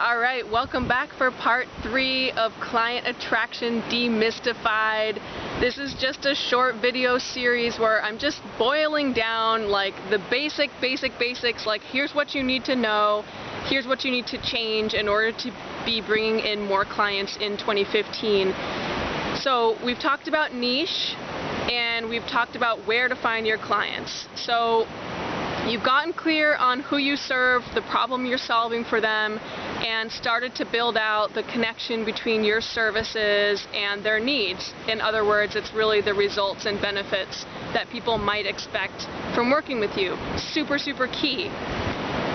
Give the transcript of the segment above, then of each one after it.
Alright, welcome back for part 3 of Client Attraction Demystified. This is just a short video series where I'm just boiling down like the basics, like here's what you need to know, here's what you need to change in order to be bringing in more clients in 2015. So we've talked about niche and we've talked about where to find your clients. So you've gotten clear on who you serve, the problem you're solving for them, and started to build out the connection between your services and their needs. In other words, it's really the results and benefits that people might expect from working with you. Super key.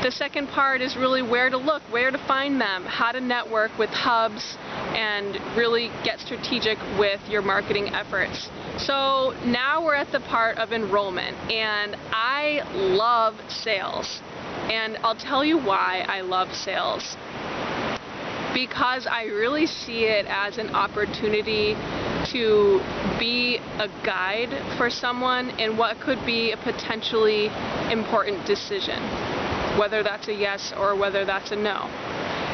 The second part is really where to look, where to find them, how to network with hubs, and really get strategic with your marketing efforts. So now we're at the part of enrollment, and I love sales. And I'll tell you why I love sales. Because I really see it as an opportunity to be a guide for someone in what could be a potentially important decision, whether that's a yes or whether that's a no.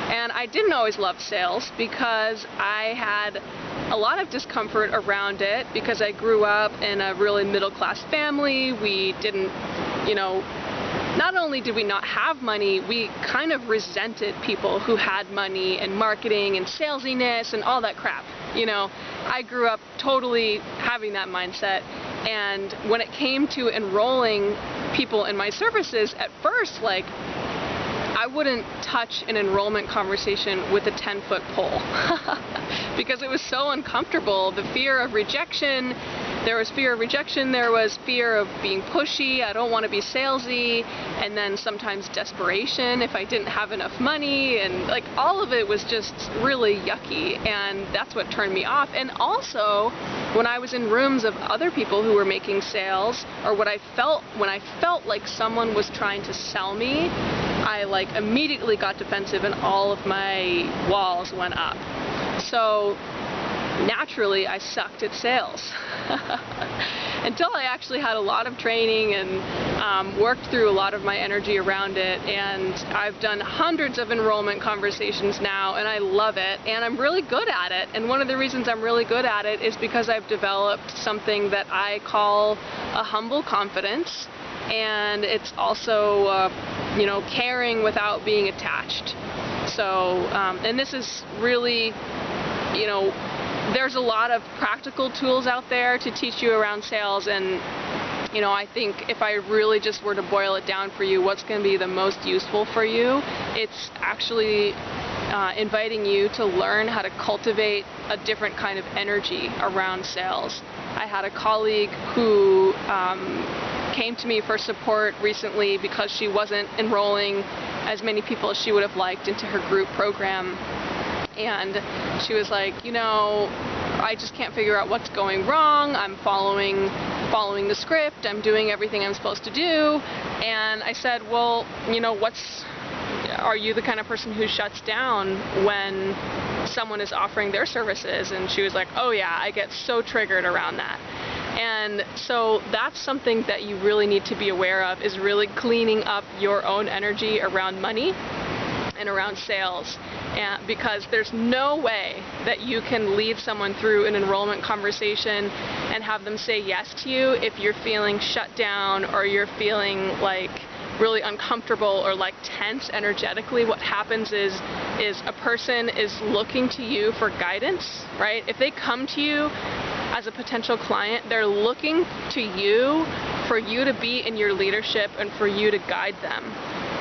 And I didn't always love sales because I had a lot of discomfort around it because I grew up in a really middle-class family. We didn't, not only did we not have money, we kind of resented people who had money and marketing and salesiness and all that crap. I grew up totally having that mindset. And when it came to enrolling people in my services, at first, I wouldn't touch an enrollment conversation with a 10-foot pole because it was so uncomfortable. The fear of rejection, there was fear of rejection, there was fear of being pushy, I don't want to be salesy, and then sometimes desperation if I didn't have enough money, and all of it was just really yucky, and that's what turned me off. And also, when I was in rooms of other people who were making sales, or when I felt like someone was trying to sell me, I immediately got defensive and all of my walls went up. So naturally I sucked at sales until I actually had a lot of training and worked through a lot of my energy around it, and I've done hundreds of enrollment conversations now and I love it and I'm really good at it. And one of the reasons I'm really good at it is because I've developed something that I call a humble confidence, and it's also caring without being attached. So and this is really, there's a lot of practical tools out there to teach you around sales, and I think if I really just were to boil it down for you, what's going to be the most useful for you, it's actually inviting you to learn how to cultivate a different kind of energy around sales. I had a colleague who came to me for support recently because she wasn't enrolling as many people as she would have liked into her group program, and she was like, I just can't figure out what's going wrong. I'm following the script, I'm doing everything I'm supposed to do. And I said, well, are you the kind of person who shuts down when someone is offering their services? And she was like, oh yeah, I get so triggered around that. And so that's something that you really need to be aware of, is really cleaning up your own energy around money and around sales. And because there's no way that you can lead someone through an enrollment conversation and have them say yes to you if you're feeling shut down or you're feeling really uncomfortable or tense energetically. What happens is a person is looking to you for guidance, right? If they come to you as a potential client, they're looking to you for you to be in your leadership and for you to guide them.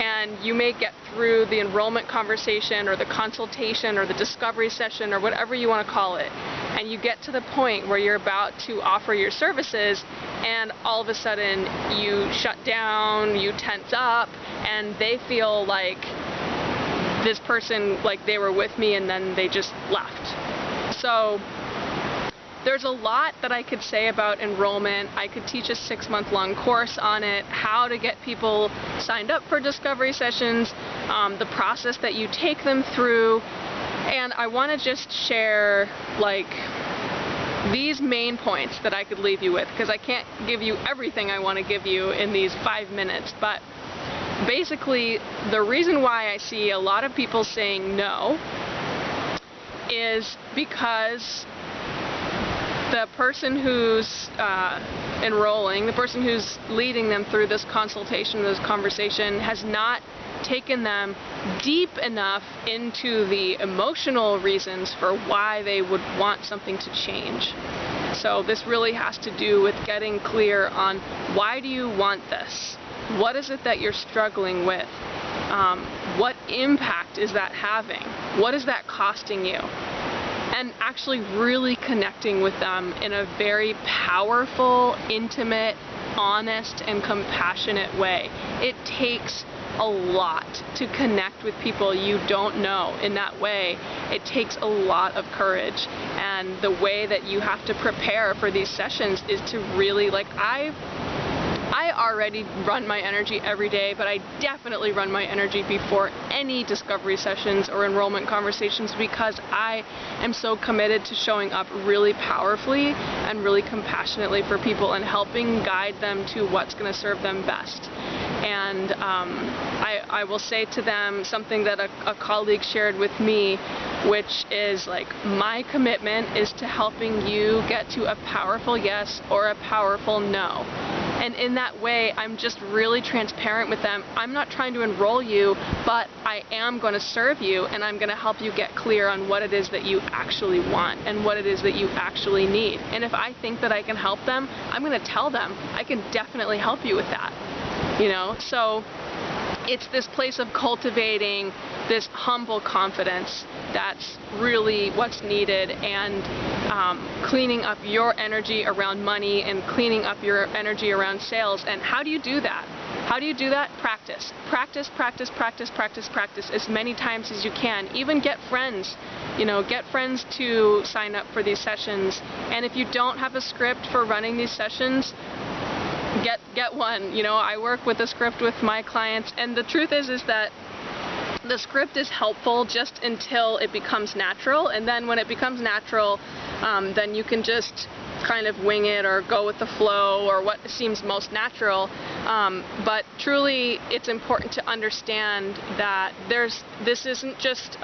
And you may get through the enrollment conversation or the consultation or the discovery session or whatever you want to call it, and you get to the point where you're about to offer your services, and all of a sudden you shut down, you tense up, and they feel like this person, they were with me and then they just left. So there's a lot that I could say about enrollment. I could teach a 6-month-long course on it, how to get people signed up for discovery sessions, the process that you take them through, and I want to just share these main points that I could leave you with, because I can't give you everything I want to give you in these 5 minutes, but basically, the reason why I see a lot of people saying no is because the person who's enrolling, the person who's leading them through this consultation, this conversation, has not taken them deep enough into the emotional reasons for why they would want something to change. So this really has to do with getting clear on, why do you want this? What is it that you're struggling with? What impact is that having? What is that costing you? And actually really connecting with them in a very powerful, intimate, honest, and compassionate way. It takes a lot to connect with people you don't know in that way. It takes a lot of courage, and the way that you have to prepare for these sessions is to really, like, I already run my energy every day, but I definitely run my energy before any discovery sessions or enrollment conversations, because I am so committed to showing up really powerfully and really compassionately for people and helping guide them to what's going to serve them best. And I will say to them something that a colleague shared with me, which is like, my commitment is to helping you get to a powerful yes or a powerful no. And in that way, I'm just really transparent with them. I'm not trying to enroll you, but I am going to serve you, and I'm going to help you get clear on what it is that you actually want and what it is that you actually need. And if I think that I can help them, I'm going to tell them, I can definitely help you with that. You know, so it's this place of cultivating this humble confidence that's really what's needed, and cleaning up your energy around money and cleaning up your energy around sales. And how do you do that? How do you do that? Practice. Practice, practice, practice, practice, practice as many times as you can. Even get friends. You know, get friends to sign up for these sessions. And if you don't have a script for running these sessions, get one. You know, I work with a script with my clients, and the truth is that the script is helpful just until it becomes natural, and then when it becomes natural, then you can just kind of wing it or go with the flow or what seems most natural. But truly, it's important to understand that this isn't just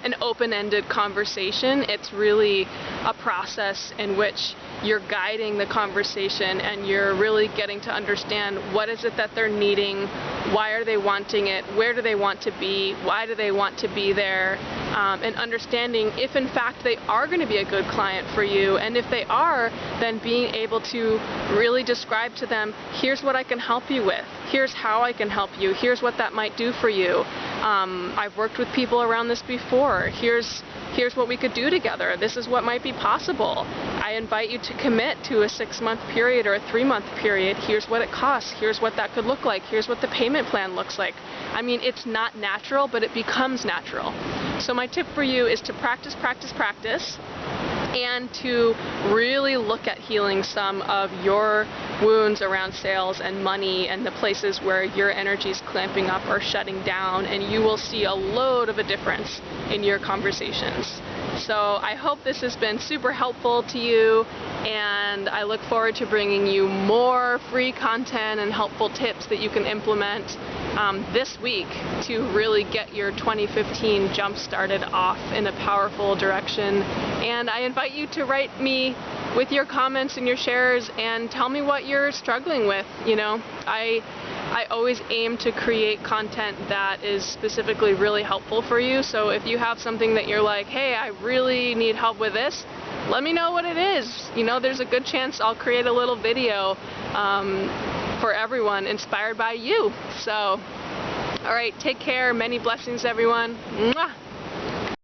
an open-ended conversation. It's really a process in which you're guiding the conversation, and you're really getting to understand what is it that they're needing, why are they wanting it, where do they want to be, why do they want to be there, and understanding if in fact they are going to be a good client for you. And if they are, then being able to really describe to them, here's what I can help you with, here's how I can help you, here's what that might do for you. I've worked with people around this before. Here's what we could do together. This is what might be possible. I invite you to commit to a 6-month period or a 3-month period. Here's what it costs. Here's what that could look like. Here's what the payment plan looks like. I mean, it's not natural, but it becomes natural. So my tip for you is to practice, practice, practice, and to really look at healing some of your wounds around sales and money and the places where your energy is clamping up or shutting down, and you will see a load of a difference in your conversations. So I hope this has been super helpful to you, and I look forward to bringing you more free content and helpful tips that you can implement this week to really get your 2015 jump started off in a powerful direction. And I invite you to write me with your comments and your shares and tell me what you're struggling with. You know, I always aim to create content that is specifically really helpful for you. So if you have something that you're like, hey, I really need help with this, let me know what it is. You know, there's a good chance I'll create a little video for everyone inspired by you. So, all right, take care. Many blessings, everyone. Mwah!